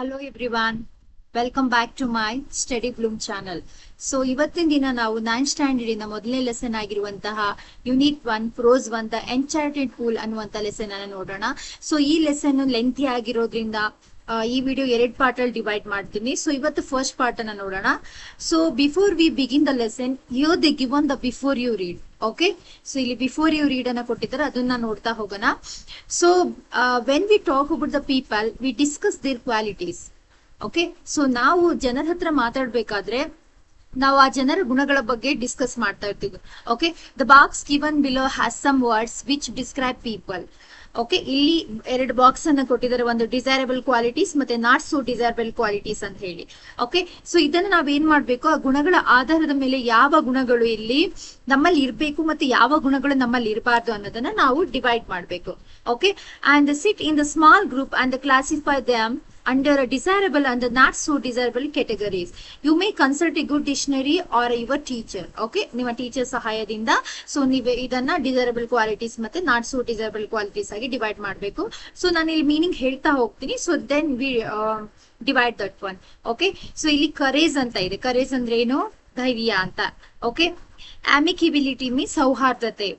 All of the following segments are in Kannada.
Hello everyone, welcome back to my Study Bloom channel. So ಇವತ್ತಿನ ದಿನ ನಾವು 9th ಸ್ಟ್ಯಾಂಡರ್ಡ್ ಇನ ಮೊದಲನೇ ಲೆಸನ್ ಆಗಿರುವಂತಹ unit 1 prose 1 the enchanted pool ಅನ್ನುವಂತ ಲೆಸನ್ ಅನ್ನ ನೋಡೋಣ. ಸೊ ಈ ಲೆಸನ್ ಲೆಂಥಿ ಆಗಿರೋದ್ರಿಂದ ಈ ವಿಡಿಯೋ 2 ಪಾರ್ಟ್ ಅಲ್ಲಿ ಡಿವೈಡ್ ಮಾಡ್ತೀನಿ. ಸೊ ಇವತ್ತು ಫಸ್ಟ್ ಪಾರ್ಟ್ ಅನ್ನ ನೋಡೋಣ. So before we begin the lesson, here they given the before you read. Okay, so ಇಲ್ಲಿ ಬಿಫೋರ್ ಯು ರೀಡ್ ಅನ್ನ ಕೊಟ್ಟಿದ್ದಾರೆ, ಅದನ್ನ ನೋಡ್ತಾ ಹೋಗೋಣ. So when we talk about the people, we discuss their qualities. Okay, so ನಾವು ಜನರ ಹತ್ರ ಮಾತಾಡ್ಬೇಕಾದ್ರೆ ನಾವು ಆ ಜನರ ಗುಣಗಳ ಬಗ್ಗೆ ಡಿಸ್ಕಸ್ ಮಾಡ್ತಾ ಇರ್ತೀವಿ. Okay, the box given below has some words which describe people. Okay, ಇಲ್ಲಿ 2 ಬಾಕ್ಸ್ ಅನ್ನ ಕೊಟ್ಟಿದ್ದಾರೆ, ಒಂದು ಡಿಸೈರಬಲ್ ಕ್ವಾಲಿಟೀಸ್ ಮತ್ತೆ ನಾಟ್ ಸೋ ಡಿಸೈರಬಲ್ ಕ್ವಾಲಿಟೀಸ್ ಅಂತ ಹೇಳಿ. ಓಕೆ, ಸೊ ಇದನ್ನ ನಾವ್ ಏನ್ ಮಾಡ್ಬೇಕು, ಆ ಗುಣಗಳ ಆಧಾರದ ಮೇಲೆ ಯಾವ ಗುಣಗಳು ಇಲ್ಲಿ ನಮ್ಮಲ್ಲಿ ಇರ್ಬೇಕು ಮತ್ತೆ ಯಾವ ಗುಣಗಳು ನಮ್ಮಲ್ಲಿ ಇರಬಾರ್ದು ಅನ್ನೋದನ್ನ ನಾವು ಡಿವೈಡ್ ಮಾಡ್ಬೇಕು. Okay, and sit in the small group and classify dum under a desirable and the not so desirable categories. You may consult a good dictionary or your teacher. Okay, ನಿಮ್ಮ ಟೀಚರ್ ಸಹಾಯದಿಂದ ಸೊ ನೀವು ಇದನ್ನ ಡಿಸೈರಬಲ್ ಕ್ವಾಲಿಟೀಸ್ ಮತ್ತೆ ನಾಟ್ ಸೋ ಡಿಸೈರಬಲ್ ಕ್ವಾಲಿಟೀಸ್ ಆಗಿ ಡಿವೈಡ್ ಮಾಡಬೇಕು. ಸೊ ನಾನು ಇಲ್ಲಿ ಮೀನಿಂಗ್ ಹೇಳ್ತಾ ಹೋಗ್ತೀನಿ. So then we divide that one. Okay, so ಇಲ್ಲಿ ಕರೇಜ್ ಅಂತ ಇದೆ. ಕರೇಜ್ ಅಂದ್ರೆ ಏನು? ಧೈರ್ಯ ಅಂತ. ಓಕೆ, ಅಮಿಕಿಬಿಲಿಟಿ ಮೀನ್ಸ್ ಸೌಹಾರ್ದತೆ.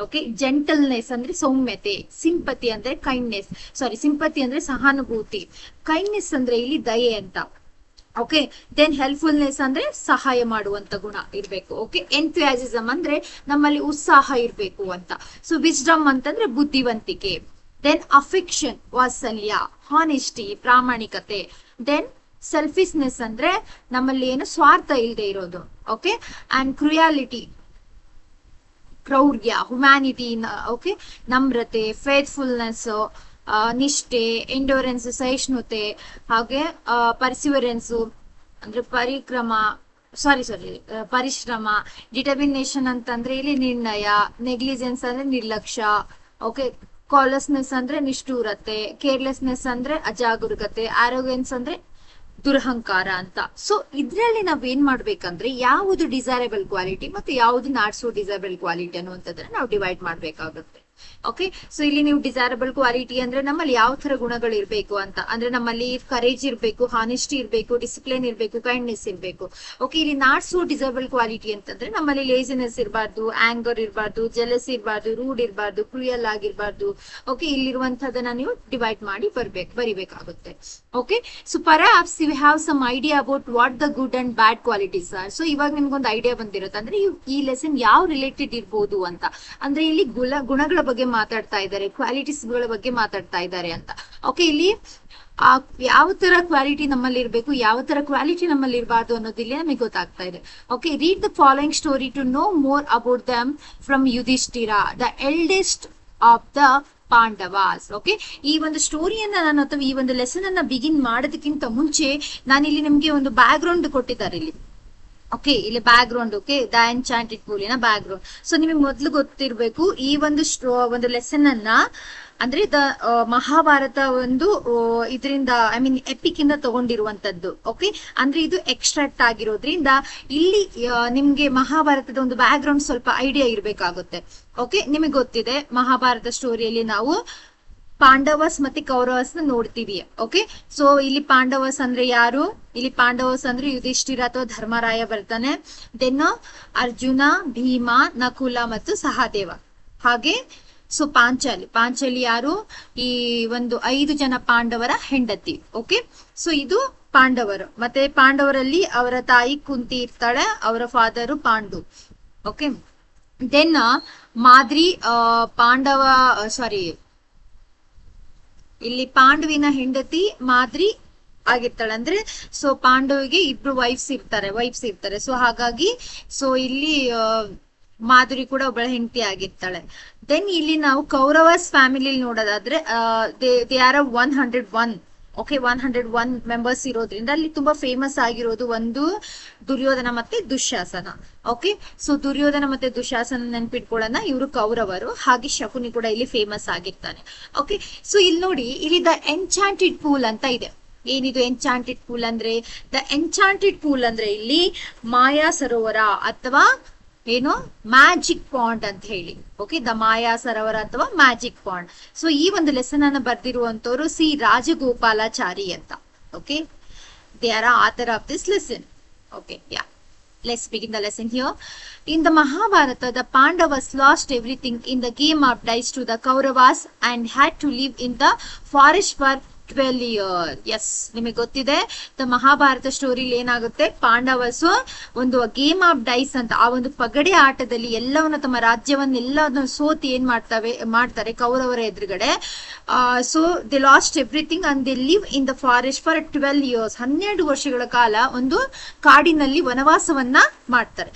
ಓಕೆ, ಜೆಂಟಲ್ನೆಸ್ ಅಂದ್ರೆ ಸೌಮ್ಯತೆ. ಸಿಂಪತಿ ಅಂದ್ರೆ ಕೈಂಡ್ನೆಸ್, ಸಾರಿ ಸಿಂಪತಿ ಅಂದ್ರೆ ಸಹಾನುಭೂತಿ. ಕೈಂಡ್ನೆಸ್ ಅಂದ್ರೆ ಇಲ್ಲಿ ದಯೆ ಅಂತ. ಓಕೆ, ದೆನ್ ಹೆಲ್ಪ್ಫುಲ್ನೆಸ್ ಅಂದ್ರೆ ಸಹಾಯ ಮಾಡುವಂತ ಗುಣ ಇರ್ಬೇಕು. ಓಕೆ, ಎಂಥ್ಯೂಸಿಸಮ್ ಅಂದ್ರೆ ನಮ್ಮಲ್ಲಿ ಉತ್ಸಾಹ ಇರ್ಬೇಕು ಅಂತ. ಸೊ ವಿಸ್ಡಮ್ ಅಂತಂದ್ರೆ ಬುದ್ಧಿವಂತಿಕೆ. ದೆನ್ ಅಫೆಕ್ಷನ್ ವಾತ್ಸಲ್ಯ, ಹಾನೆಸ್ಟಿ ಪ್ರಾಮಾಣಿಕತೆ. ದೆನ್ ಸೆಲ್ಫಿಶ್ನೆಸ್ ಅಂದ್ರೆ ನಮ್ಮಲ್ಲಿ ಏನು ಸ್ವಾರ್ಥ ಇಲ್ಲದೆ ಇರೋದು. ಓಕೆ, ಅಂಡ್ ಕ್ರುಯಾಲಿಟಿ ಕ್ರೌರ್ಯ, ಹ್ಯುಮ್ಯಾನಿಟಿ. ಓಕೆ, ನಮ್ರತೆ, ಫೇತ್ಫುಲ್ನೆಸ್ ನಿಷ್ಠೆ, ಎಂಡೋರೆನ್ಸ್ ಸಹಿಷ್ಣುತೆ, ಹಾಗೆ ಪರ್ಸಿವರೆನ್ಸ್ ಅಂದ್ರೆ ಪರಿಶ್ರಮ. ಡಿಟರ್ಮಿನೇಷನ್ ಅಂತಂದ್ರೆ ಇಲ್ಲಿ ನಿರ್ಣಯ. ನೆಗ್ಲಿಜೆನ್ಸ್ ಅಂದ್ರೆ ನಿರ್ಲಕ್ಷ್ಯ. ಓಕೆ, ಕಾಲಸ್ನೆಸ್ ಅಂದ್ರೆ ನಿಷ್ಠೂರತೆ. ಕೇರ್ಲೆಸ್ನೆಸ್ ಅಂದ್ರೆ ಅಜಾಗರೂಕತೆ. ಆರೋಗ್ಯನ್ಸ್ ಅಂದ್ರೆ ದುರಹಂಕಾರ ಅಂತ. ಸೊ ಇದ್ರಲ್ಲಿ ನಾವ್ ಏನ್ ಮಾಡ್ಬೇಕಂದ್ರೆ ಯಾವುದು ಡಿಸೈರಬಲ್ ಕ್ವಾಲಿಟಿ ಮತ್ತೆ ಯಾವುದು ನಾಟ್ ಸೋ ಡಿಸೈರಬಲ್ ಕ್ವಾಲಿಟಿ ಅನ್ನುವಂಥದ್ರೆ ನಾವು ಡಿವೈಡ್ ಮಾಡ್ಬೇಕಾಗುತ್ತೆ. ಓಕೆ, ಸೊ ಇಲ್ಲಿ ನೀವು ಡಿಸೈರಬಲ್ ಕ್ವಾಲಿಟಿ ಅಂದ್ರೆ ನಮ್ಮಲ್ಲಿ ಯಾವ ತರ ಗುಣಗಳು ಇರ್ಬೇಕು ಅಂತ, ಅಂದ್ರೆ ನಮ್ಮಲ್ಲಿ ಕರೇಜ್ ಇರ್ಬೇಕು, ಹಾನೆಸ್ಟಿ ಇರ್ಬೇಕು, ಡಿಸಿಪ್ಲಿನ್ ಇರ್ಬೇಕು, ಕೈಂಡ್ನೆಸ್ ಇರ್ಬೇಕು. ಓಕೆ, ಇಲ್ಲಿ ನಾಟ್ ಸೋ ಡಿಸೈರಬಲ್ ಕ್ವಾಲಿಟಿ ಅಂತಂದ್ರೆ ನಮ್ಮಲ್ಲಿ ಲೇಸಿನೆಸ್ ಇರಬಾರ್ದು, ಆಂಗರ್ ಇರಬಾರ್ದು, ಜೆಲಸ್ ಇರಬಾರ್ದು, ರೂಡ್ ಇರಬಾರ್ದು, ಕ್ರೂಯಲ್ ಆಗಿರ್ಬಾರ್ದು. ಓಕೆ, ಇಲ್ಲಿರುವಂತದನ್ನ ನೀವು ಡಿವೈಡ್ ಮಾಡಿ ಬರಿಬೇಕಾಗುತ್ತೆ. Okay, so perhaps you have some idea about what the good and bad qualities are. So ಇವಾಗ ನಿಮ್ಗೊಂದು ಐಡಿಯಾ ಬಂದಿರುತ್ತೆ, ಅಂದ್ರೆ ಈ ಲೆಸನ್ ಯಾವ ರಿಲೇಟೆಡ್ ಇರ್ಬೋದು ಅಂತ. ಅಂದ್ರೆ ಇಲ್ಲಿ ಗುಣಗಳ ಬಗ್ಗೆ ಮಾತಾಡ್ತಾ ಇದ್ದಾರೆ, ಕ್ವಾಲಿಟೀಸ್ ಗಳ ಬಗ್ಗೆ ಮಾತಾಡ್ತಾ ಇದ್ದಾರೆ ಅಂತ. ಓಕೆ, ಇಲ್ಲಿ ಯಾವ ತರ ಕ್ವಾಲಿಟಿ ನಮ್ಮಲ್ಲಿ ಇರಬೇಕು, ಯಾವ ತರ ಕ್ವಾಲಿಟಿ ನಮ್ಮಲ್ಲಿ ಇರಬಾರ್ದು ಅನ್ನೋದು ಇಲ್ಲಿ ನಮಗೆ ಗೊತ್ತಾಗ್ತಾ ಇದೆ. Okay, read the following story to know more about them from Yudhishthira, the eldest of the Pandavas. Okay, ಈ ಒಂದು ಸ್ಟೋರಿಯನ್ನ ನಾನು ಅಥವಾ ಈ ಒಂದು ಲೆಸನ್ ಅನ್ನ ಬಿಗಿನ್ ಮಾಡೋದಕ್ಕಿಂತ ಮುಂಚೆ ನಾನಿಲ್ಲಿ ನಿಮ್ಗೆ ಒಂದು ಬ್ಯಾಕ್ ಗ್ರೌಂಡ್ ಕೊಟ್ಟಿದ್ದಾರೆ ಇಲ್ಲಿ. ಓಕೆ, ಇಲ್ಲಿ ಬ್ಯಾಕ್ ಗ್ರೌಂಡ್. ಓಕೆ, ದ ಎನ್ಚಾಂಟೆಡ್ ಪೂಲಿನ ಬ್ಯಾಕ್ ಗ್ರೌಂಡ್. ಸೊ ನಿಮಗೆ ಮೊದ್ಲು ಗೊತ್ತಿರ್ಬೇಕು, ಈ ಒಂದು ಲೆಸನ್ ಅನ್ನ ಅಂದ್ರೆ ಮಹಾಭಾರತ ಒಂದು ಇದರಿಂದ ಎಪಿಕ್ ಇಂದ ತಗೊಂಡಿರುವಂತದ್ದು. ಓಕೆ, ಅಂದ್ರೆ ಇದು ಎಕ್ಸ್ಟ್ರಾಕ್ಟ್ ಆಗಿರೋದ್ರಿಂದ ಇಲ್ಲಿ ನಿಮ್ಗೆ ಮಹಾಭಾರತದ ಒಂದು ಬ್ಯಾಕ್ ಗ್ರೌಂಡ್ ಸ್ವಲ್ಪ ಐಡಿಯಾ ಇರ್ಬೇಕಾಗುತ್ತೆ. ಓಕೆ, ನಿಮಗೆ ಗೊತ್ತಿದೆ ಮಹಾಭಾರತ ಸ್ಟೋರಿಯಲ್ಲಿ ನಾವು ಪಾಂಡವಸ್ ಮತ್ತೆ ಕೌರವಸ್ ನೋಡ್ತೀವಿ. ಓಕೆ, ಸೊ ಇಲ್ಲಿ ಪಾಂಡವಸ್ ಅಂದ್ರೆ ಯಾರು? ಇಲ್ಲಿ ಪಾಂಡವಸ್ ಅಂದ್ರೆ ಯುಧಿಷ್ಠಿರ ಅಥವಾ ಧರ್ಮರಾಯ ಬರ್ತಾನೆ. ದೆನ್ ಅರ್ಜುನ, ಭೀಮ, ನಕುಲ ಮತ್ತು ಸಹದೇವ. ಹಾಗೆ ಸೊ ಪಾಂಚಾಲಿ ಯಾರು? ಈ ಒಂದು 5 ಜನ ಪಾಂಡವರ ಹೆಂಡತಿ. ಓಕೆ, ಸೊ ಇದು ಪಾಂಡವರು. ಮತ್ತೆ ಪಾಂಡವರಲ್ಲಿ ಅವರ ತಾಯಿ ಕುಂತಿ ಇರ್ತಾಳೆ, ಅವರ father Pandu. Okay, then Madri ಇಲ್ಲಿ ಪಾಂಡುವಿನ ಹೆಂಡತಿ ಮಾದ್ರಿ ಆಗಿರ್ತಾಳೆ. ಅಂದ್ರೆ ಸೊ ಪಾಂಡವಿಗೆ 2 ವೈಫ್ಸ್ ಇರ್ತಾರೆ. ಸೊ ಹಾಗಾಗಿ ಸೊ ಇಲ್ಲಿ ಮಾಧುರಿ ಕೂಡ ಒಬ್ಬಳ ಹೆಂಡತಿ ಆಗಿರ್ತಾಳೆ. ದೆನ್ ಇಲ್ಲಿ ನಾವು ಕೌರವಸ್ ಫ್ಯಾಮಿಲಿ ನೋಡೋದಾದ್ರೆ ದೇ ಆರ್ 101. ಓಕೆ, 101 ಮೆಂಬರ್ಸ್ ಇರೋದ್ರಿಂದ ಅಲ್ಲಿ ತುಂಬಾ ಫೇಮಸ್ ಆಗಿರೋದು ಒಂದು ದುರ್ಯೋಧನ ಮತ್ತೆ ದುಶ್ಯಾಸನ. ಓಕೆ, ಸೊ ದುರ್ಯೋಧನ ಮತ್ತೆ ದುಶ್ಯಾಸನ ನೆನ್ಪಿಟ್ಕೊಳ್ಳೋಣ, ಇವರು ಕೌರವರು. ಹಾಗೆ ಶಕುನಿ ಕೂಡ ಇಲ್ಲಿ ಫೇಮಸ್ ಆಗಿರ್ತಾನೆ. ಓಕೆ, ಸೊ ಇಲ್ಲಿ ನೋಡಿ, ಇಲ್ಲಿ ದ ಎನ್ಚಾಂಟೆಡ್ ಪೂಲ್ ಅಂತ ಇದೆ. ಏನಿದು ಎನ್ಚಾಂಟೆಡ್ ಪೂಲ್ ಅಂದ್ರೆ? ದ ಎನ್ಚಾಂಟೆಡ್ ಪೂಲ್ ಅಂದ್ರೆ ಇಲ್ಲಿ ಮಾಯಾ ಸರೋವರ ಅಥವಾ ಏನು ಮ್ಯಾಜಿಕ್ ಪಾಂಡ್ ಅಂತ ಹೇಳಿ. ಓಕೆ, ದ ಮಾಯಾ ಸರೋವರ ಅಥವಾ ಮ್ಯಾಜಿಕ್ ಪಾಂಡ್. ಸೊ ಈ ಒಂದು ಲೆಸನ್ ಅನ್ನ ಬರ್ದಿರುವಂತವ್ರು ಸಿ ರಾಜಗೋಪಾಲಾಚಾರಿ ಅಂತ. Okay, they are the author of this lesson. Okay, yeah. Let's begin the lesson here. In the Mahabharata, the Pandavas lost everything in the game of dice to the Kauravas and had to live in the forest for 12 years. S, ನಿಮಗೆ ಗೊತ್ತಿದೆ ದ ಮಹಾಭಾರತ ಸ್ಟೋರಿಲಿ ಏನಾಗುತ್ತೆ, ಪಾಂಡವಸು ಒಂದು ಗೇಮ್ ಆಫ್ ಡೈಸ್ ಅಂತ ಆ ಒಂದು ಪಗಡೆ ಆಟದಲ್ಲಿ ಎಲ್ಲವನ್ನ ತಮ್ಮ ರಾಜ್ಯವನ್ನೆಲ್ಲ ಸೋತಿ ಏನ್ ಮಾಡ್ತಾರೆ ಕೌರವರ ಎದುರುಗಡೆ. So they lost everything and they live in the forest for 12 years. 12 ವರ್ಷಗಳ ಕಾಲ ಒಂದು ಕಾಡಿನಲ್ಲಿ ವನವಾಸವನ್ನ ಮಾಡ್ತಾರೆ.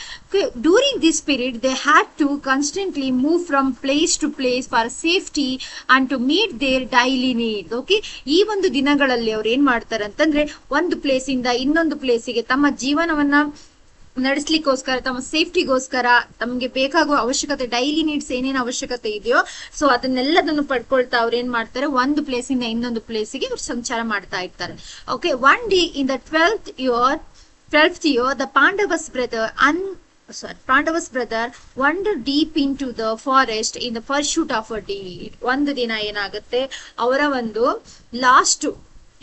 During this period they had to constantly move from place to place for safety and to meet their daily need. Okay, ಈ ಒಂದು ದಿನಗಳಲ್ಲಿ ಅವ್ರು ಏನ್ ಮಾಡ್ತಾರೆ ಅಂತಂದ್ರೆ ಒಂದು ಪ್ಲೇಸ್ ಇಂದ ಇನ್ನೊಂದು ಪ್ಲೇಸಿಗೆ ತಮ್ಮ ಜೀವನವನ್ನ ನಡೆಸ್ಲಿಕ್ಕೋಸ್ಕರ, ತಮ್ಮ ಸೇಫ್ಟಿಗೋಸ್ಕರ, ತಮ್ಗೆ ಬೇಕಾಗುವ ಅವಶ್ಯಕತೆ, ಡೈಲಿ ನೀಡ್ಸ್ ಏನೇನು ಅವಶ್ಯಕತೆ ಇದೆಯೋ ಸೊ ಅದನ್ನೆಲ್ಲದನ್ನು ಪಡ್ಕೊಳ್ತಾ ಅವ್ರು ಏನ್ ಮಾಡ್ತಾರೆ, ಒಂದು ಪ್ಲೇಸ್ ಇಂದ ಇನ್ನೊಂದು ಪ್ಲೇಸಿಗೆ ಅವ್ರು ಸಂಚಾರ ಮಾಡ್ತಾ ಇರ್ತಾರೆ. Okay, one day in the 12th year the Pandavas brother wandered deep into the forest in the pursuit of a deed. ಒಂದು ದಿನ ಏನಾಗುತ್ತೆ, ಅವರ ಒಂದು ಲಾಸ್ಟ್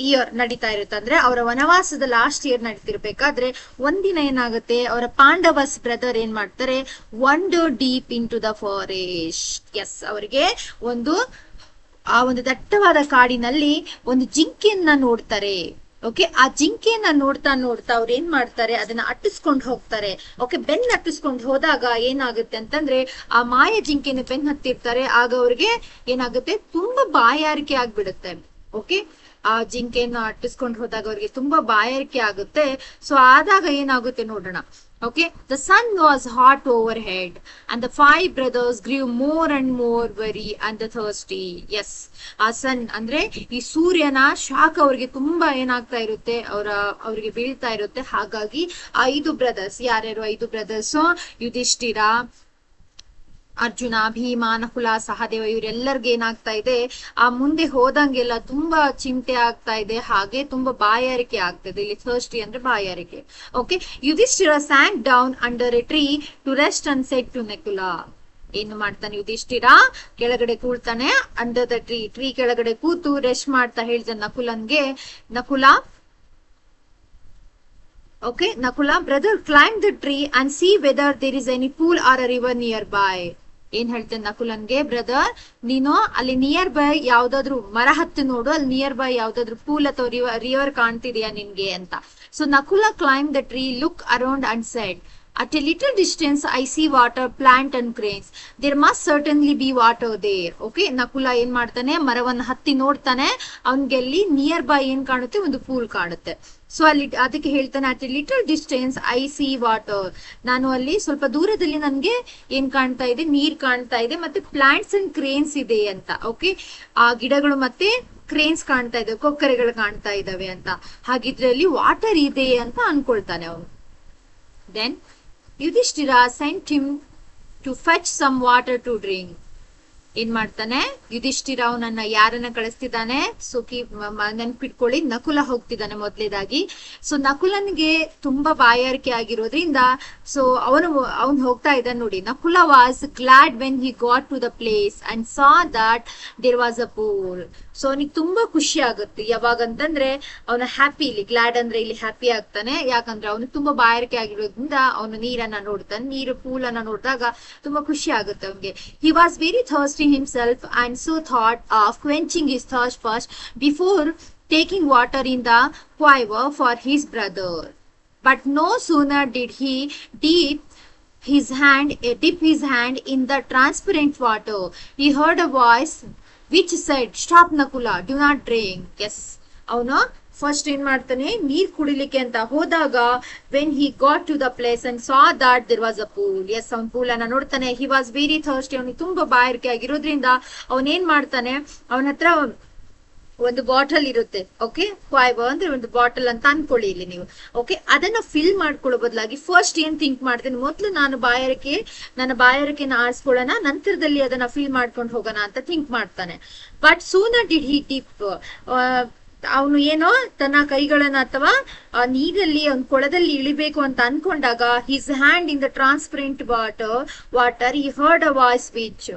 ಇಯರ್ ನಡೀತಾ ಇರುತ್ತೆ, ಅಂದ್ರೆ ಅವರ ವನವಾಸದ ಲಾಸ್ಟ್ ಇಯರ್ ನಡೀತಿರ್ಬೇಕಾದ್ರೆ ಒಂದಿನ ಏನಾಗುತ್ತೆ, ಅವರ ಪಾಂಡವಸ್ ಬ್ರದರ್ ಏನ್ ಮಾಡ್ತಾರೆ, wander deep into the forest. Yes, ಅವರಿಗೆ ಆ ಒಂದು ದಟ್ಟವಾದ ಕಾಡಿನಲ್ಲಿ ಒಂದು ಜಿಂಕೆಯನ್ನ ನೋಡ್ತಾರೆ. ಓಕೆ, ಆ ಜಿಂಕೆಯನ್ನ ನೋಡ್ತಾ ಅವ್ರು ಏನ್ ಮಾಡ್ತಾರೆ, ಅದನ್ನ ಅಟ್ಟಿಸ್ಕೊಂಡು ಹೋಗ್ತಾರೆ. ಓಕೆ, ಬೆನ್ನ ಅಟ್ಟಿಸ್ಕೊಂಡು ಹೋದಾಗ ಏನಾಗುತ್ತೆ ಅಂತಂದ್ರೆ ಆ ಮಾಯ ಜಿಂಕೆನ ಬೆನ್ ಹತ್ತಿರ್ತಾರೆ. ಆಗ ಅವ್ರಿಗೆ ಏನಾಗುತ್ತೆ, ತುಂಬಾ ಬಾಯಾರಿಕೆ ಆಗ್ಬಿಡುತ್ತೆ. ಓಕೆ, ಆ ಜಿಂಕೆಯನ್ನು ಅಟ್ಟಿಸ್ಕೊಂಡು ಹೋದಾಗ ಅವ್ರಿಗೆ ತುಂಬಾ ಬಾಯಾರಿಕೆ ಆಗುತ್ತೆ. ಸೊ ಆದಾಗ ಏನಾಗುತ್ತೆ ನೋಡೋಣ. Okay, the sun was hot overhead and the 5 brothers grew more and more weary and thirsty. Yes, ಆ ಸನ್ ಅಂದ್ರೆ ಈ ಸೂರ್ಯನ ಶಾಖ ಅವ್ರಿಗೆ ತುಂಬಾ ಏನಾಗ್ತಾ ಇರುತ್ತೆ, ಅವ್ರಿಗೆ ಬೀಳ್ತಾ ಇರುತ್ತೆ. ಹಾಗಾಗಿ 5 ಬ್ರದರ್ಸ್, ಯಾರ್ಯಾರು 5 ಬ್ರದರ್ಸ್, ಯುಧಿಷ್ಠಿರ, ಅರ್ಜುನ, ಭೀಮ, ನಕುಲ, ಸಹದೇವ, ಇವರೆಲ್ಲರಿಗೂ ಏನಾಗ್ತಾ ಇದೆ, ಆ ಮುಂದೆ ಹೋದಂಗೆಲ್ಲ ತುಂಬಾ ಚಿಂತೆ ಆಗ್ತಾ ಇದೆ, ಹಾಗೆ ತುಂಬಾ ಬಾಯಾರಿಕೆ ಆಗ್ತದೆ. ಇಲ್ಲಿ ಥರ್ಸ್ಟಿ ಅಂದ್ರೆ ಬಾಯಾರಿಕೆ. Okay, Yudhishthira sank down under a tree to rest and said to Nakula. ಏನು ಮಾಡ್ತಾನೆ ಯುಧಿಷ್ಠಿರ, ಕೆಳಗಡೆ ಕೂಳ್ತಾನೆ, ಅಂಡರ್ ದ ಟ್ರೀ ಕೆಳಗಡೆ ಕೂತು ರೆಸ್ಟ್ ಮಾಡ್ತಾ ಹೇಳ್ತಾನೆ ನಕುಲನ್ಗೆ, Nakula, brother, climb the tree and see whether there is any pool or a river nearby. ಏನ್ ಹೇಳ್ತೇನೆ ನಕುಲನ್ಗೆ, ಬ್ರದರ್ ನೀನು ಅಲ್ಲಿ ನಿಯರ್ ಬೈ ಯಾವ್ದಾದ್ರು ಮರ ಹತ್ತಿ ನೋಡು, ಅಲ್ಲಿ ನಿಯರ್ ಬೈ ಯಾವ್ದಾದ್ರು ಪೂಲ್ ಅಥವಾ ರಿವರ್ ಕಾಣ್ತಿದ್ಯಾ ನಿನ್ಗೆ ಅಂತ. So Nakula climb the tree, look around and shed, at a little distance I see water, plant and grains. There must certainly be water there. Okay, Nakula ಏನ್ ಮಾಡ್ತಾನೆ, ಮರವನ್ನ ಹತ್ತಿ ನೋಡ್ತಾನೆ, ಅವನ್ಗೆ ಅಲ್ಲಿ ನಿಯರ್ ಬೈ ಏನ್ ಕಾಣುತ್ತೆ, ಒಂದು ಪೂಲ್ ಕಾಣುತ್ತೆ. ಸೊ ಅಲ್ಲಿ ಅದಕ್ಕೆ ಹೇಳ್ತಾನೆ, at A little distance I C water, ನಾನು ಅಲ್ಲಿ ಸ್ವಲ್ಪ ದೂರದಲ್ಲಿ ನನ್ಗೆ ಏನ್ ಕಾಣ್ತಾ ಇದೆ, ನೀರ್ ಕಾಣ್ತಾ ಇದೆ, ಮತ್ತೆ ಪ್ಲಾಂಟ್ಸ್ ಅಂಡ್ ಕ್ರೇನ್ಸ್ ಇದೆ ಅಂತ. ಓಕೆ, ಆ ಗಿಡಗಳು ಮತ್ತೆ ಕ್ರೇನ್ಸ್ ಕಾಣ್ತಾ ಇದಾವೆ, ಕೊಕ್ಕರೆಗಳು ಕಾಣ್ತಾ ಇದಾವೆ ಅಂತ. ಹಾಗಿದ್ರೆ ಅಲ್ಲಿ ವಾಟರ್ ಇದೆ ಅಂತ ಅನ್ಕೊಳ್ತಾನೆ ಅವನು. Then Yudhishthira sent him to fetch some water to drink. ಏನ್ ಮಾಡ್ತಾನೆ ಯುಧಿಷ್ಠಿರ, ಅವನನ್ನ ಯಾರನ್ನ ಕಳಿಸ್ತಿದ್ದಾನೆ, ಸೊ ನೆನ್ಪಿಟ್ಕೊಳ್ಳಿ, ನಕುಲ ಹೋಗ್ತಿದ್ದಾನೆ ಮೊದ್ಲೇದಾಗಿ. ಸೊ ನಕುಲನ್ಗೆ ತುಂಬಾ ಬಾಯಾರಿಕೆ ಆಗಿರೋದ್ರಿಂದ ಸೊ ಅವನು ಹೋಗ್ತಾ ಇದ್ದಾನೆ ನೋಡಿ. Nakula was glad when he got to the place and saw that there was a pool. So ಅವನಿಗೆ ತುಂಬಾ ಖುಷಿ ಆಗುತ್ತೆ. ಯಾವಾಗಂತಂದ್ರೆ ಅವನ ಹ್ಯಾಪಿ, ಇಲ್ಲಿ ಗ್ಲಾಡ್ ಅಂದ್ರೆ ಇಲ್ಲಿ ಹ್ಯಾಪಿ ಆಗ್ತಾನೆ, ಯಾಕಂದ್ರೆ ಅವನು ತುಂಬಾ ಬಾಯಾರಿಕೆ ಆಗಿರೋದ್ರಿಂದ ಅವನು ನೀರನ್ನ ನೋಡ್ತಾನೆ, ನೀರು ಪೂಲ್ ಅನ್ನ ನೋಡಿದಾಗ ತುಂಬಾ ಖುಷಿ ಆಗುತ್ತೆ ಅವನಿಗೆ. He was very thirsty himself and so thought of quenching his thirst first before taking water in the quiver for his brother. But no sooner did he dip his hand in the transparent water, he heard a voice which said, "Stop Nakula, do not drink." Yes, avanu first ಏನ್ ಮಾಡ್ತಾನೆ, ನೀರ್ ಕುಡಿಲಿಕ್ಕೆ ಅಂತ ಹೋದಾಗ when he got to the place and saw that there was a pool. Yes, ಅವ್ನ ಪೂಲ್ ಅನ್ನ ನೋಡ್ತಾನೆ. ಹಿ ವಾಸ್ ವೆರಿ ಥರ್ಸ್ಟಿ, ಅವನಿಗೆ ತುಂಬಾ ಬಾಯಾರಿಕೆ ಆಗಿರೋದ್ರಿಂದ ಅವನೇನ್ ಮಾಡ್ತಾನೆ, ಅವನ ಹತ್ರ ಒಂದು ಬಾಟಲ್ ಇರುತ್ತೆ. ಓಕೆ, ಕ್ವಾಯ್ವ ಅಂದ್ರೆ ಒಂದು ಬಾಟಲ್ ಅಂತ ಅನ್ಕೊಳ್ಳಿ ಇಲ್ಲಿ ನೀವು. ಓಕೆ, ಅದನ್ನ ಫಿಲ್ ಮಾಡ್ಕೊಳ್ಳೋ ಬದಲಾಗಿ ಫಸ್ಟ್ ಏನ್ ಥಿಂಕ್ ಮಾಡ್ತೇನೆ, ಮೊದ್ಲು ನನ್ನ ಬಾಯಾರಿಕೆನ ಆರಿಸ್ಕೊಳ್ಳೋಣ, ನಂತರದಲ್ಲಿ ಅದನ್ನ ಫಿಲ್ ಮಾಡ್ಕೊಂಡು ಹೋಗೋಣ ಅಂತ ಥಿಂಕ್ ಮಾಡ್ತಾನೆ. But sooner did he dip, ಅವನು ಏನೋ ತನ್ನ ಕೈಗಳನ್ನ ಅಥವಾ ನೀರಲ್ಲಿ ಒಂದು ಕೊಳದಲ್ಲಿ ಇಳಿಬೇಕು ಅಂತ ಅನ್ಕೊಂಡಾಗ his hand in the transparent water he heard a voice which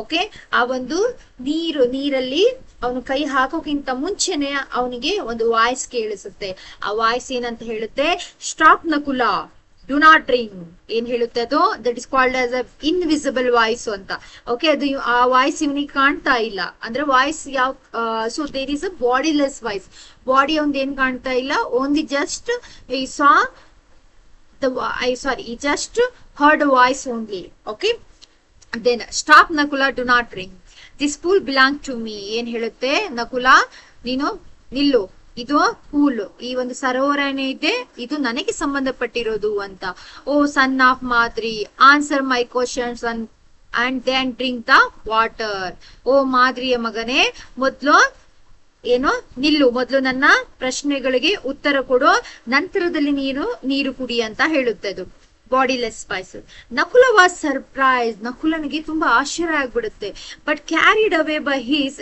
okay ಆ ಒಂದು ನೀರಲ್ಲಿ ಅವನು ಕೈ ಹಾಕೋಕ್ಕಿಂತ ಮುಂಚೆನೆ ಅವನಿಗೆ ಒಂದು ವಾಯ್ಸ್ ಕೇಳಿಸುತ್ತೆ. ಆ ವಾಯ್ಸ್ ಏನಂತ ಹೇಳುತ್ತೆ, stop Nakula, do not drink. ಏನ್ ಹೇಳುತ್ತೆ ಅದು? That is called as a invisible voice ಅಂತ. ಓಕೆ, ಅದು ಆ ವಾಯ್ಸ್ ಇವನಿಗೆ ಕಾಣ್ತಾ ಇಲ್ಲ. ಅಂದ್ರೆ ವಾಯ್ಸ್ ಯಾವ, so there is a bodiless voice. Body ಒಂದ್ ಏನ್ ಕಾಣ್ತಾ ಇಲ್ಲ, ಓನ್ಲಿ ಜಸ್ಟ್ ಈ ಸಾ ಈ just heard voice only. Okay, then stop Nakula, do not drink, this pool belong to me. ಏನ್ ಹೇಳುತ್ತೆ, ನಕುಲ ನೀನು ನಿಲ್ಲು, ಇದು ಪೂಲ್, ಈ ಒಂದು ಸರೋವರ ಇದೆ, ಇದು ನನಗೆ ಸಂಬಂಧಪಟ್ಟಿರೋದು ಅಂತ. O son of Madri, answer my questions and then drink the water. ಓ ಮಾದ್ರಿಯ ಮಗನೇ, ಮೊದ್ಲು ಏನು ನಿಲ್ಲು, ಮೊದ್ಲು ನನ್ನ ಪ್ರಶ್ನೆಗಳಿಗೆ ಉತ್ತರ ಕೊಡು, ನಂತರದಲ್ಲಿ ನೀರು ಕುಡಿ ಅಂತ ಹೇಳುತ್ತೆ ಅದು. Bodiless voice. Nakula was surprised, ನಕುಲನಿಗೆ ತುಂಬಾ ಆಶ್ಚರ್ಯ ಆಗ್ಬಿಡುತ್ತೆ. But carried away by his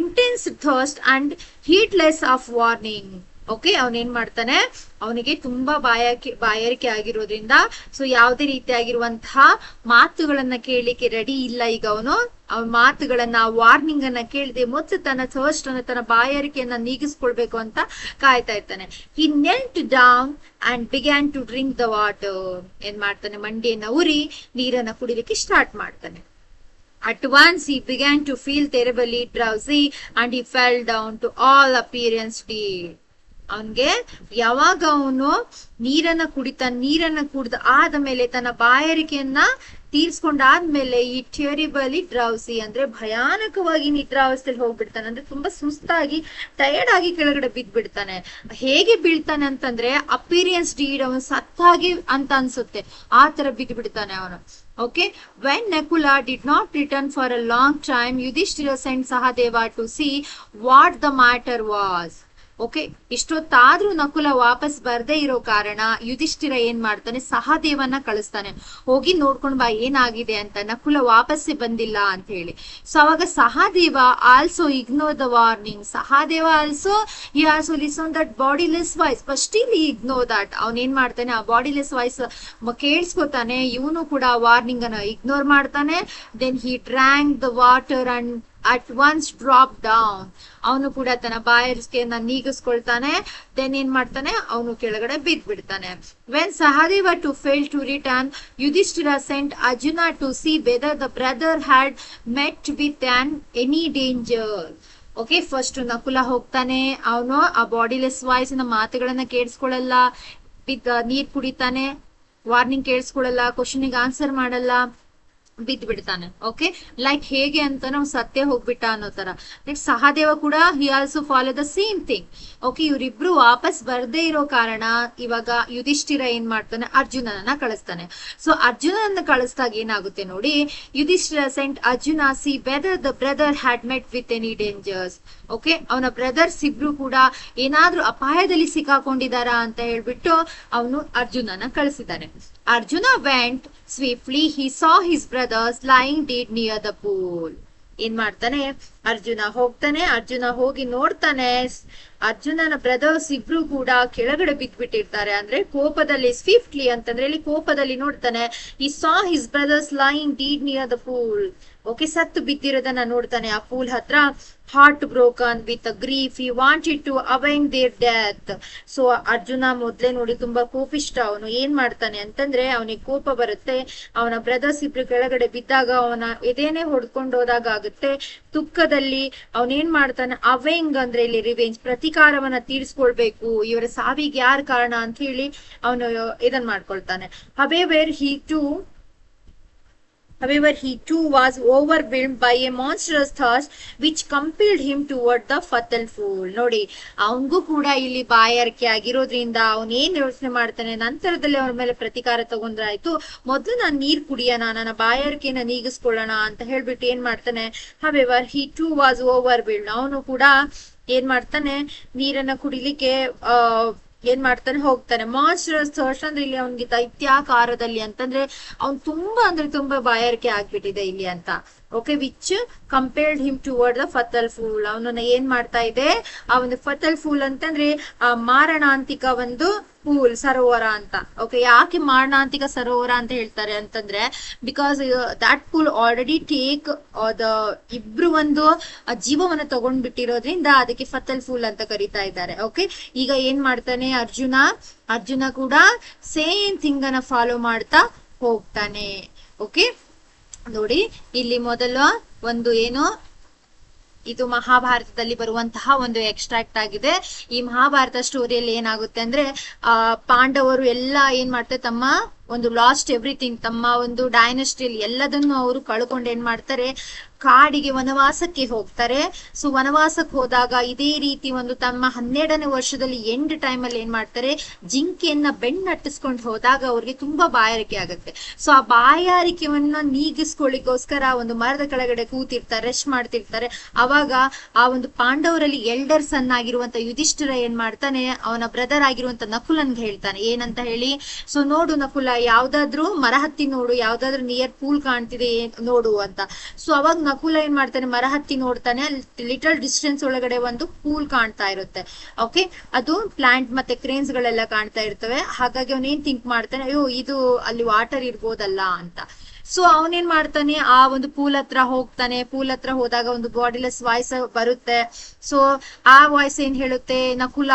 intense thirst and heedless of warning. Okay, ಅವನೇನ್ ಮಾಡ್ತಾನೆ, ಅವನಿಗೆ ತುಂಬಾ ಬಾಯಾರಿಕೆ ಆಗಿರೋದ್ರಿಂದ ಸೊ ಯಾವುದೇ ರೀತಿಯಾಗಿರುವಂತಹ ಮಾತುಗಳನ್ನ ಕೇಳಲಿಕ್ಕೆ ರೆಡಿ ಇಲ್ಲ ಈಗ ಅವನು. ಅವನ ಮಾತುಗಳನ್ನ, ವಾರ್ನಿಂಗ್ ಅನ್ನ ಕೇಳದೆ ಮೊದಲು ತನ್ನ ಥರ್ಸ್ಟ್ ಅನ್ನ, ತನ್ನ ಬಾಯಾರಿಕೆಯನ್ನ ನೀಗಿಸ್ಕೊಳ್ಬೇಕು ಅಂತ ಕಾಯ್ತಾ ಇರ್ತಾನೆ. He knelt down and began to drink the water. ಏನ್ ಮಾಡ್ತಾನೆ, ಮಂಡಿಯನ್ನ ಉರಿ ನೀರನ್ನ ಕುಡಿಲಿಕ್ಕೆ ಸ್ಟಾರ್ಟ್ ಮಾಡ್ತಾನೆ. At once he began to feel terribly drowsy and he fell down to all appearance dead. ಅವನ್ಗೆ ಯಾವಾಗ ಅವನು ನೀರನ್ನ ಕುಡಿದ ಆದ ಮೇಲೆ, ತನ್ನ ಬಾಯಾರಿಕೆಯನ್ನ ತೀರ್ಸ್ಕೊಂಡಾದ್ಮೇಲೆ ಈ ಟೆರಿಬಲಿ ಡ್ರೌಸಿ ಅಂದ್ರೆ ಭಯಾನಕವಾಗಿ ನಿದ್ರಾವಸ್ಥೆಯಲ್ಲಿ ಹೋಗ್ಬಿಡ್ತಾನೆ. ಅಂದ್ರೆ ತುಂಬಾ ಸುಸ್ತಾಗಿ ಟಯರ್ಡ್ ಆಗಿ ಕೆಳಗಡೆ ಬಿದ್ದ್ಬಿಡ್ತಾನೆ. ಹೇಗೆ ಬೀಳ್ತಾನೆ ಅಂತಂದ್ರೆ ಅಪಿರಿಯನ್ಸ್ ಡೀಡ್, ಅವನು ಸತ್ತಾಗಿ ಅಂತ ಅನ್ಸುತ್ತೆ, ಆ ತರ ಬಿದ್ದು ಬಿಡ್ತಾನೆ ಅವನು. Okay, when Nakula did not return for a long time, Yudhishthira sent Sahadeva to see what the matter was. Okay, ಇಷ್ಟೊತ್ತಾದ್ರೂ ನಕುಲ ವಾಪಸ್ ಬರ್ದೇ ಇರೋ ಕಾರಣ ಯುಧಿಷ್ಠಿರ ಏನ್ ಮಾಡ್ತಾನೆ, ಸಹದೇವನ ಕಳಿಸ್ತಾನೆ, ಹೋಗಿ ನೋಡ್ಕೊಂಡ್ ಬಾ ಏನಾಗಿದೆ ಅಂತ. ನಕುಲ ವಾಪಸ್ಸೇ ಬಂದಿಲ್ಲ ಅಂತ ಹೇಳಿ. ಸೊ ಅವಾಗ Sahadeva also ignore the warning. Sahadeva also he also listen that bodiless voice. First ಇಲ್ಲಿ ಇಗ್ನೋರ್ ದಟ್, ಅವನ್ ಏನ್ ಮಾಡ್ತಾನೆ, ಆ ಬಾಡಿಲೆಸ್ ವಾಯ್ಸ್ ಕೇಳಿಸ್ಕೊತಾನೆ. ಇವನು ಕೂಡ ವಾರ್ನಿಂಗ್ ಅನ್ನ ಇಗ್ನೋರ್ ಮಾಡ್ತಾನೆ. Then he drank the water and at once drop down. ಅವನು ಕೂಡ ತನ್ನ ಬಾಯಾರಿಕೆಯನ್ನ ನೀಗಿಸ್ಕೊಳ್ತಾನೆ. ದೆನ್ ಏನ್ ಮಾಡ್ತಾನೆ, ಅವನು ಕೆಳಗಡೆ ಬಿದ್ದು ಬಿಡ್ತಾನೆ. When Sahadeva to fail to return, Yudhishthira sent Arjuna to see whether the brother had met with any danger. Okay, first Nakula ಹೋಗ್ತಾನೆ, ಅವನು ಆ ಬಾಡಿಲೆಸ್ ವಾಯ್ಸ್ ನ ಮಾತುಗಳನ್ನ ಕೇಳಿಸ್ಕೊಳ್ಳಲ್ಲ, ನೀರ್ ಕುಡಿತಾನೆ, ವಾರ್ನಿಂಗ್ ಕೇಳಿಸ್ಕೊಳ್ಳಲ್ಲ, ಕ್ವಶನ್ಗೆ ಆನ್ಸರ್ ಮಾಡಲ್ಲ, ಬಿದ್ದು ಬಿಡ್ತಾನೆ. ಓಕೆ, ಲೈಕ್ ಹೇಗೆ ಅಂತ ನಾವು ಸತ್ಯ ಹೋಗ್ಬಿಟ್ಟ ಅನ್ನೋ ತರ. ನೆಕ್ಸ್ಟ್ ಸಹದೇವ ಕೂಡ he also follow the same thing. Okay, ಇವರಿಬ್ರು ವಾಪಸ್ ಬರ್ದೇ ಇರೋ ಕಾರಣ ಇವಾಗ ಯುಧಿಷ್ಠಿರ ಏನ್ ಮಾಡ್ತಾನೆ, ಅರ್ಜುನನ ಕಳಿಸ್ತಾನೆ. ಸೊ ಅರ್ಜುನನ ಕಳಿಸ್ದಾಗ ಏನಾಗುತ್ತೆ ನೋಡಿ, Yudhishthira sent Arjuna see whether the brother had met with any dangers. Okay, ಅವನ ಬ್ರದರ್ಸ್ ಇಬ್ರು ಕೂಡ ಏನಾದ್ರೂ ಅಪಾಯದಲ್ಲಿ ಸಿಕ್ಕಾಕೊಂಡಿದಾರಾ ಅಂತ ಹೇಳ್ಬಿಟ್ಟು ಅವನು ಅರ್ಜುನನ ಕಳಿಸಿದ್ದಾನೆ. Arjuna went swiftly, he saw his brothers lying dead near the pool. ಏನ್ ಮಾಡ್ತಾನೆ, ಅರ್ಜುನ ಹೋಗ್ತಾನೆ. ಅರ್ಜುನ ಹೋಗಿ ನೋಡ್ತಾನೆ, ಅರ್ಜುನನ ಬ್ರದರ್ಸ್ ಇಬ್ರು ಕೂಡ ಕೆಳಗಡೆ ಬಿದ್ಬಿಟ್ಟಿರ್ತಾರೆ. ಅಂದ್ರೆ ಕೋಪದಲ್ಲಿ, ಸ್ವಿಫ್ಟ್ಲಿ ಅಂತಂದ್ರೆ ಇಲ್ಲಿ ಕೋಪದಲ್ಲಿ ನೋಡ್ತಾನೆ. he saw his brothers lying dead near the pool. Okay, ಸತ್ತು ಬಿದ್ದಿರೋದನ್ನ ನೋಡ್ತಾನೆ ಆ ಪೂಲ್ ಹತ್ರ. Heart broken with grief, he wanted to avoid their death. So Arjuna ಮೊದ್ಲೇ ನೋಡಿ ತುಂಬಾ ಕೋಪಿಷ್ಟ. ಅವನು ಏನ್ ಮಾಡ್ತಾನೆ ಅಂತಂದ್ರೆ, ಅವನಿಗೆ ಕೋಪ ಬರುತ್ತೆ. ಅವನ ಬ್ರದರ್ಸ್ ಇಬ್ರು ಕೆಳಗಡೆ ಬಿದ್ದಾಗ ಅವನ ಎದೇನೆ ಹೊಡ್ಕೊಂಡು ಹೋದಾಗ ಆಗುತ್ತೆ. ದುಃಖದಲ್ಲಿ ಅವನೇನ್ ಮಾಡ್ತಾನೆ, ಅವೇಂಗ್ ಅಂದ್ರೆ ಇಲ್ಲಿ ರಿವೆಂಜ್, ಪ್ರತಿಕಾರವನ್ನ ತೀರಿಸ್ಕೊಳ್ಬೇಕು, ಇವರ ಸಾವಿಗೆ ಯಾರು ಕಾರಣ ಅಂತ ಹೇಳಿ ಅವನು ಇದನ್ ಮಾಡ್ಕೊಳ್ತಾನೆ. However, he too was overwhelmed by a monstrous thirst which compelled him toward the fatal pool. ನೋಡಿ, ಅವನಿಗೂ ಕೂಡ ಇಲ್ಲಿ ಬಾಯಾರಿಕೆ ಆಗಿರೋದ್ರಿಂದ ಅವನೇನ್ ಯೋಚನೆ ಮಾಡ್ತಾನೆ, ನಂತರದಲ್ಲಿ ಅವನ ಮೇಲೆ ಪ್ರತಿಕಾರ ತಗೊಂಡ್ರಾಯ್ತು, ಮೊದ್ಲು ನಾನ್ ನೀರ್ ಕುಡಿಯೋಣ, ನನ್ನ ಬಾಯಾರಿಕೆನ ನೀಗಿಸ್ಕೊಳ್ಳೋಣ ಅಂತ ಹೇಳ್ಬಿಟ್ಟು ಏನ್ ಮಾಡ್ತಾನೆ. However, he too was overwhelmed. ಅವನು ಕೂಡ ಏನ್ ಮಾಡ್ತಾನೆ, ನೀರನ್ನ ಕುಡಿಲಿಕ್ಕೆ ಏನ್ ಮಾಡ್ತಾನೆ, ಹೋಗ್ತಾನೆ. ಮಾನ್ಸ್ಟರ್ಸ್ ಥರ್ಸ್ಟ್ ಅಂದ್ರೆ ಇಲ್ಲಿ ಅವನಿಗೆ ದೈತ್ಯಾಕಾರದಲ್ಲಿ ಅಂತಂದ್ರೆ ಅವ್ನ್ ತುಂಬಾ ಬಾಯಾರಿಕೆ ಆಗ್ಬಿಟ್ಟಿದೆ ಇಲ್ಲಿ ಅಂತ. Okay, which compared him toward the fatal pool. ಅವನನ್ನ ಏನ್ ಮಾಡ್ತಾ ಇದೆ, ಆ ಒಂದು ಫತಲ್ ಫೂಲ್ ಅಂತಂದ್ರೆ ಆ ಮಾರಣಾಂತಿಕ ಒಂದು ಪೂಲ್, ಸರೋವರ ಅಂತ. ಓಕೆ, ಯಾಕೆ ಮಾರಣಾಂತಿಕ ಸರೋವರ ಅಂತ ಹೇಳ್ತಾರೆ ಅಂತಂದ್ರೆ, because that pool already take the ಇಬ್ರು ಒಂದು ಜೀವವನ್ನ ತಗೊಂಡ್ಬಿಟ್ಟಿರೋದ್ರಿಂದ ಅದಕ್ಕೆ ಫತಲ್ ಫೂಲ್ ಅಂತ ಕರಿತಾ ಇದ್ದಾರೆ. ಓಕೆ, ಈಗ ಏನ್ ಮಾಡ್ತಾನೆ ಅರ್ಜುನ ಕೂಡ ಸೇಮ್ ಥಿಂಗ್ ಅನ್ನ ಫಾಲೋ ಮಾಡ್ತಾ ಹೋಗ್ತಾನೆ. ಓಕೆ, ನೋಡಿ ಇಲ್ಲಿ ಮೊದಲ ಒಂದು ಏನು, ಇದು ಮಹಾಭಾರತದಲ್ಲಿ ಬರುವಂತಹ ಒಂದು ಎಕ್ಸ್ಟ್ರಾಕ್ಟ್ ಆಗಿದೆ. ಈ ಮಹಾಭಾರತ ಸ್ಟೋರಿಯಲ್ಲಿ ಏನಾಗುತ್ತೆ ಅಂದ್ರೆ, ಪಾಂಡವರು ಎಲ್ಲ ಏನ್ ಮಾಡ್ತಾರೆ, ತಮ್ಮ ಒಂದು ಲಾಸ್ಟ್ ಎವ್ರಿಥಿಂಗ್, ತಮ್ಮ ಒಂದು ಡೈನಸ್ಟಿಯಲ್ಲಿ ಎಲ್ಲದನ್ನು ಅವರು ಕಳ್ಕೊಂಡು ಏನ್ ಮಾಡ್ತಾರೆ, ಕಾಡಿಗೆ ವನವಾಸಕ್ಕೆ ಹೋಗ್ತಾರೆ. ಸೊ ವನವಾಸಕ್ಕೆ ಹೋದಾಗ ಇದೇ ರೀತಿ ಒಂದು ತಮ್ಮ 12ನೇ ವರ್ಷದಲ್ಲಿ ಎಂಡ್ ಟೈಮ್ ಅಲ್ಲಿ ಏನ್ ಮಾಡ್ತಾರೆ, ಜಿಂಕೆಯನ್ನ ಬೆನ್ನಟ್ಟಿಸ್ಕೊಂಡು ಹೋದಾಗ ಅವ್ರಿಗೆ ತುಂಬಾ ಬಾಯಾರಿಕೆ ಆಗುತ್ತೆ. ಸೊ ಆ ಬಾಯಾರಿಕೆಯನ್ನ ನೀಗಿಸ್ಕೊಳ್ಳಿಕ್ಕೋಸ್ಕರ ಒಂದು ಮರದ ಕೆಳಗಡೆ ಕೂತಿರ್ತಾರೆ, ರೆಸ್ಟ್ ಮಾಡ್ತಿರ್ತಾರೆ. ಅವಾಗ ಆ ಒಂದು ಪಾಂಡವರಲ್ಲಿ ಎಲ್ಡರ್ ಸನ್ ಆಗಿರುವಂತ ಯುಧಿಷ್ಠಿರ ಏನ್ ಮಾಡ್ತಾನೆ, ಅವನ ಬ್ರದರ್ ಆಗಿರುವಂತ ನಕುಲನ್ಗೆ ಹೇಳ್ತಾನೆ, ಏನಂತ ಹೇಳಿ, ಸೊ ನೋಡು ನಕುಲ, ಯಾವ್ದಾದ್ರು ಮರ ಹತ್ತಿ ನೋಡು, ಯಾವ್ದಾದ್ರು ನಿಯರ್ ಪೂಲ್ ಕಾಣ್ತಿದೆ ನೋಡು ಅಂತ. ಸೊ ಅವಾಗ ನಕುಲ ಏನ್ ಮಾಡ್ತಾನೆ, ಮರ ಹತ್ತಿ ನೋಡ್ತಾನೆ, ಲಿಟಲ್ ಡಿಸ್ಟೆನ್ಸ್ ಒಳಗಡೆ ಒಂದು ಪೂಲ್ ಕಾಣ್ತಾ ಇರುತ್ತೆ. ಓಕೆ, ಅದು ಪ್ಲಾಂಟ್ ಮತ್ತೆ ಕ್ರೇನ್ಸ್ ಗಳೆಲ್ಲ ಕಾಣ್ತಾ ಇರ್ತವೆ. ಹಾಗಾಗಿ ಅವನೇನ್ ಥಿಂಕ್ ಮಾಡ್ತಾನೆ, ಅಯ್ಯೋ ಇದು ಅಲ್ಲಿ ವಾಟರ್ ಇರ್ಬೋದಲ್ಲ ಅಂತ. ಸೊ ಅವನೇನ್ ಮಾಡ್ತಾನೆ, ಆ ಒಂದು ಪೂಲ್ ಹತ್ರ ಹೋಗ್ತಾನೆ. ಪೂಲ್ ಹತ್ರ ಹೋದಾಗ ಒಂದು ಬಾಡಿಲೆಸ್ ವಾಯ್ಸ್ ಬರುತ್ತೆ. ಸೊ ಆ ವಾಯ್ಸ್ ಏನ್ ಹೇಳುತ್ತೆ, ನಕುಲ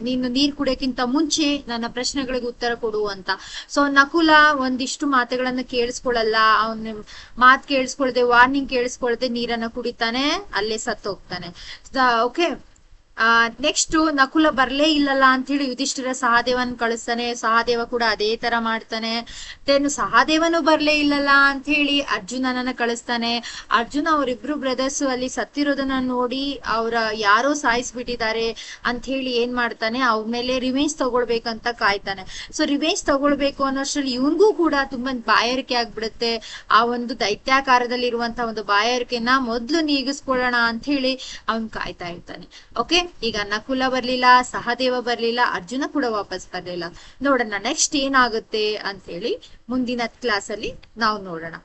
ನೀನು ನೀರ್ ಕುಡಿಯಕ್ಕಿಂತ ಮುಂಚೆ ನನ್ನ ಪ್ರಶ್ನೆಗಳಿಗೆ ಉತ್ತರ ಕೊಡು ಅಂತ. ಸೊ ನಕುಲ ಒಂದಿಷ್ಟು ಮಾತುಗಳನ್ನ ಕೇಳಿಸ್ಕೊಳ್ಳಲ್ಲ, ಅವನ ಮಾತ್ ಕೇಳಿಸ್ಕೊಳ್ದೆ, ವಾರ್ನಿಂಗ್ ಕೇಳಿಸ್ಕೊಳ್ದೆ ನೀರನ್ನ ಕುಡಿತಾನೆ, ಅಲ್ಲೇ ಸತ್ತೋಗ್ತಾನೆ. ಓಕೆ, ನೆಕ್ಸ್ಟ್ ನಕುಲ ಬರ್ಲೇ ಇಲ್ಲಲ್ಲ ಅಂತ ಹೇಳಿ ಯುಧಿಷ್ಠಿರ ಸಹದೇವನ್ ಕಳಿಸ್ತಾನೆ. ಸಹದೇವ ಕೂಡ ಅದೇ ತರ ಮಾಡ್ತಾನೆ. ಸಹದೇವನು ಬರ್ಲೇ ಇಲ್ಲಲ್ಲ ಅಂತ ಹೇಳಿ ಅರ್ಜುನನನ್ನ ಕಳಿಸ್ತಾನೆ. ಅರ್ಜುನ ಅವರಿಬ್ರು ಬ್ರದರ್ಸ್ ಅಲ್ಲಿ ಸತ್ತಿರೋದನ್ನ ನೋಡಿ ಅವ್ರ ಯಾರೋ ಸಾಯಿಸ್ಬಿಟ್ಟಿದ್ದಾರೆ ಅಂತ ಹೇಳಿ ಏನ್ ಮಾಡ್ತಾನೆ, ಅವ್ರ ಮೇಲೆ ರಿವೆಂಜ್ ತಗೊಳ್ಬೇಕಂತ ಕಾಯ್ತಾನೆ. ಸೊ ರಿವೆಂಜ್ ತಗೊಳ್ಬೇಕು ಅನ್ನೋಷ್ಟ್ರಲ್ಲಿ ಇವನ್ಗೂ ಕೂಡ ತುಂಬಾ ಬಾಯಾರಿಕೆ ಆಗ್ಬಿಡುತ್ತೆ. ಆ ಒಂದು ದೈತ್ಯಾಕಾರದಲ್ಲಿ ಇರುವಂತಹ ಒಂದು ಬಾಯಾರಿಕೆನ ಮೊದ್ಲು ನೀಗಿಸ್ಕೊಳ್ಳೋಣ ಅಂತ ಹೇಳಿ ಅವನ್ ಕಾಯ್ತಾ ಇರ್ತಾನೆ. ಓಕೆ, ಈಗ ನಕುಲ ಬರ್ಲಿಲ್ಲ, ಸಹದೇವ ಬರ್ಲಿಲ್ಲ, ಅರ್ಜುನ ಕೂಡ ವಾಪಸ್ ಬರ್ಲಿಲ್ಲ. ನೋಡೋಣ ನೆಕ್ಸ್ಟ್ ಏನಾಗುತ್ತೆ ಅಂತ ಹೇಳಿ ಮುಂದಿನ ಕ್ಲಾಸ್ ಅಲ್ಲಿ ನಾವು ನೋಡೋಣ.